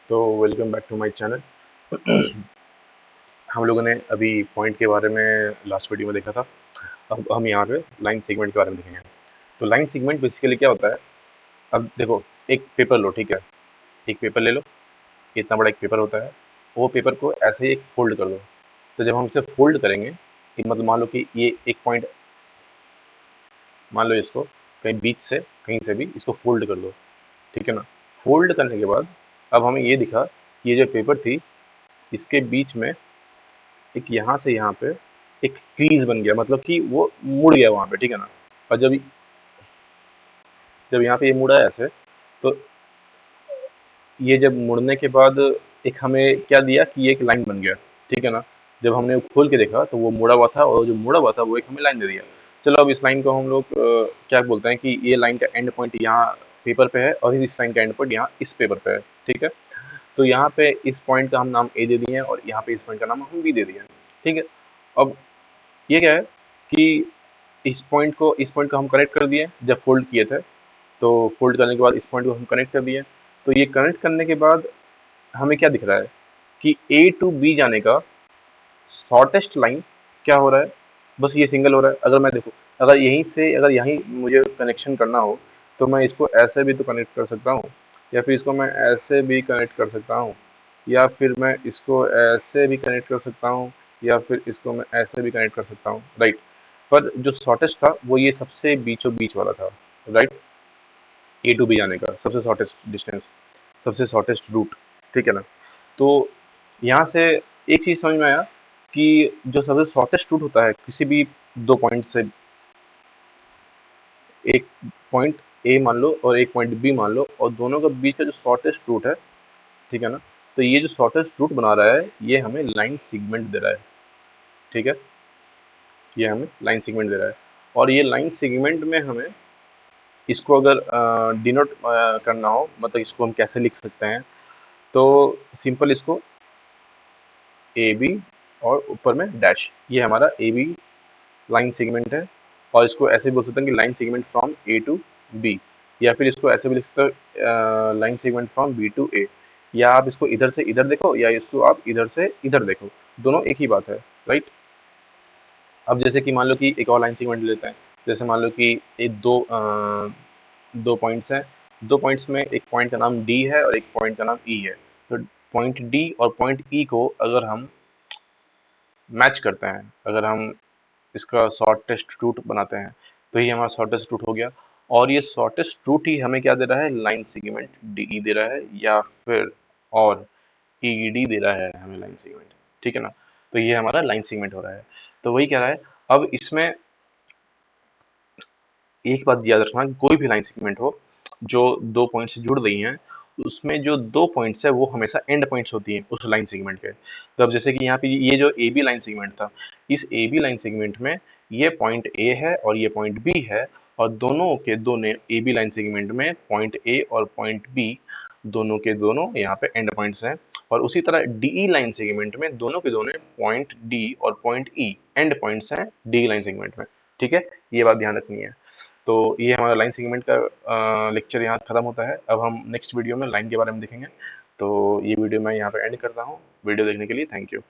तो welcome back to my channel. हम लोगों ने अभी पॉइंट के बारे में लास्ट वीडियो में देखा था। अब हम यहाँ पे लाइन सेगमेंट के बारे में देखेंगे। तो लाइन सेगमेंट बेसिकली क्या होता है। अब देखो, एक पेपर लो, ठीक है। एक पेपर ले लो, इतना बड़ा एक पेपर होता है। वो पेपर को ऐसे ही एक फोल्ड कर दो। तो जब हम इसे फोल्ड करेंगे कि मतलब मान लो कि ये एक पॉइंट, मान लो इसको कहीं बीच से कहीं से भी इसको फोल्ड कर दो, ठीक है ना। फोल्ड करने के बाद अब हमें ये दिखा कि ये जो पेपर थी इसके बीच में एक यहाँ से यहाँ पे एक क्रीज बन गया, मतलब कि वो मुड़ गया वहां पे, ठीक है ना। और जब जब यहाँ पे ये मुड़ा है ऐसे, तो ये जब मुड़ने के बाद एक हमें क्या दिया कि ये एक लाइन बन गया, ठीक है ना। जब हमने वो खोल के देखा तो वो मुड़ा हुआ था, और जो मुड़ा हुआ था वो एक हमें लाइन दे दिया। चलो अब इस लाइन को हम लोग क्या बोलते हैं कि ये लाइन का एंड पॉइंट यहाँ पेपर पे है और इस लाइन का एंड पॉइंट यहाँ इस पेपर पे है, ठीक है। तो यहाँ पे इस पॉइंट का हम नाम ए दे दिए हैं और यहाँ पे इस पॉइंट का नाम हम बी दे दिए हैं, ठीक है। अब ये क्या है कि इस पॉइंट को हम कनेक्ट कर दिए जब फोल्ड किए थे। तो फोल्ड करने के बाद इस पॉइंट को हम कनेक्ट कर दिए। तो ये कनेक्ट करने के बाद हमें क्या दिख रहा है कि ए टू बी जाने का शॉर्टेस्ट लाइन क्या हो रहा है, बस ये सिंगल हो रहा है। अगर मैं देखो, अगर यहीं से अगर यहीं मुझे कनेक्शन करना हो तो मैं इसको ऐसे भी तो कनेक्ट कर सकता हूँ, या फिर इसको मैं ऐसे भी कनेक्ट कर सकता हूँ, या फिर मैं इसको ऐसे भी कनेक्ट कर सकता हूँ, या फिर इसको मैं ऐसे भी कनेक्ट कर सकता हूँ, राइट। पर जो शॉर्टेस्ट था वो ये सबसे बीचों बीच वाला था, राइट। ए टू बी जाने का सबसे शॉर्टेस्ट डिस्टेंस, सबसे शॉर्टेस्ट रूट, ठीक है ना। तो यहाँ से एक चीज़ समझ में आया कि जो सबसे शॉर्टेस्ट रूट होता है किसी भी दो पॉइंट से, एक पॉइंट ए मान लो और एक पॉइंट बी मान लो, और दोनों के बीच का जो शॉर्टेस्ट रूट है, ठीक है ना। तो ये जो शॉर्टेस्ट रूट बना रहा है ये हमें लाइन सेगमेंट दे रहा है, ठीक है। ये हमें लाइन सेगमेंट दे रहा है, और ये लाइन सेगमेंट में हमें इसको अगर डिनोट करना हो, मतलब इसको हम कैसे लिख सकते हैं। तो सिंपल इसको ए बी और ऊपर में डैश, ये हमारा ए बी लाइन सेगमेंट है। और इसको ऐसे भी बोल सकते हैं कि line segment from A to B, या फिर इसको ऐसे भी लिख सकते हो line segment from B to A. या आप इसको इधर से इधर देखो, या इसको आप इधर से इधर देखो, दोनों एक ही बात है, राइट। अब जैसे कि मान लो कि एक और लाइन सेगमेंट लेते हैं। जैसे मान लो कि एक दो पॉइंट्स हैं। दो पॉइंट्स में एक पॉइंट का नाम डी है और एक पॉइंट का नाम ई है। तो पॉइंट डी और पॉइंट ई को अगर हम मैच करते हैं, अगर हम इसका शॉर्टेस्ट रूट बनाते हैं, तो ये हमारा शॉर्टेस्ट रूट हो गया। और ये शॉर्टेस्ट रूट ही हमें क्या दे रहा है, लाइन सेगमेंट डी दे रहा है, या फिर और ई डी दे रहा है हमें लाइन सेगमेंट, ठीक है ना। तो ये हमारा लाइन सेगमेंट हो रहा है। तो वही कह रहा है। अब इसमें एक बात याद रखना कि कोई भी लाइन सेगमेंट हो जो दो पॉइंट से जुड़ रही हैं, उसमें जो दो पॉइंट्स है वो हमेशा एंड पॉइंट्स होती हैं उस लाइन सेगमेंट के। तो अब जैसे कि यहाँ पे ये जो ए बी लाइन सेगमेंट था, इस ए बी लाइन सेगमेंट में ये पॉइंट ए है और ये पॉइंट बी है, और दोनों के दोनों ए बी लाइन सेगमेंट में पॉइंट ए और पॉइंट बी दोनों के दोनों यहाँ पे एंड पॉइंट्स हैं। और उसी तरह डी लाइन सेगमेंट में दोनों के दोनों पॉइंट डी और पॉइंट ई एंड पॉइंट्स हैं डी लाइन सेगमेंट में, ठीक है। ये बात ध्यान रखनी है। तो ये हमारा लाइन सेगमेंट का लेक्चर यहाँ खत्म होता है। अब हम नेक्स्ट वीडियो में लाइन के बारे में देखेंगे। तो ये वीडियो मैं यहाँ पे एंड करता हूँ। वीडियो देखने के लिए थैंक यू।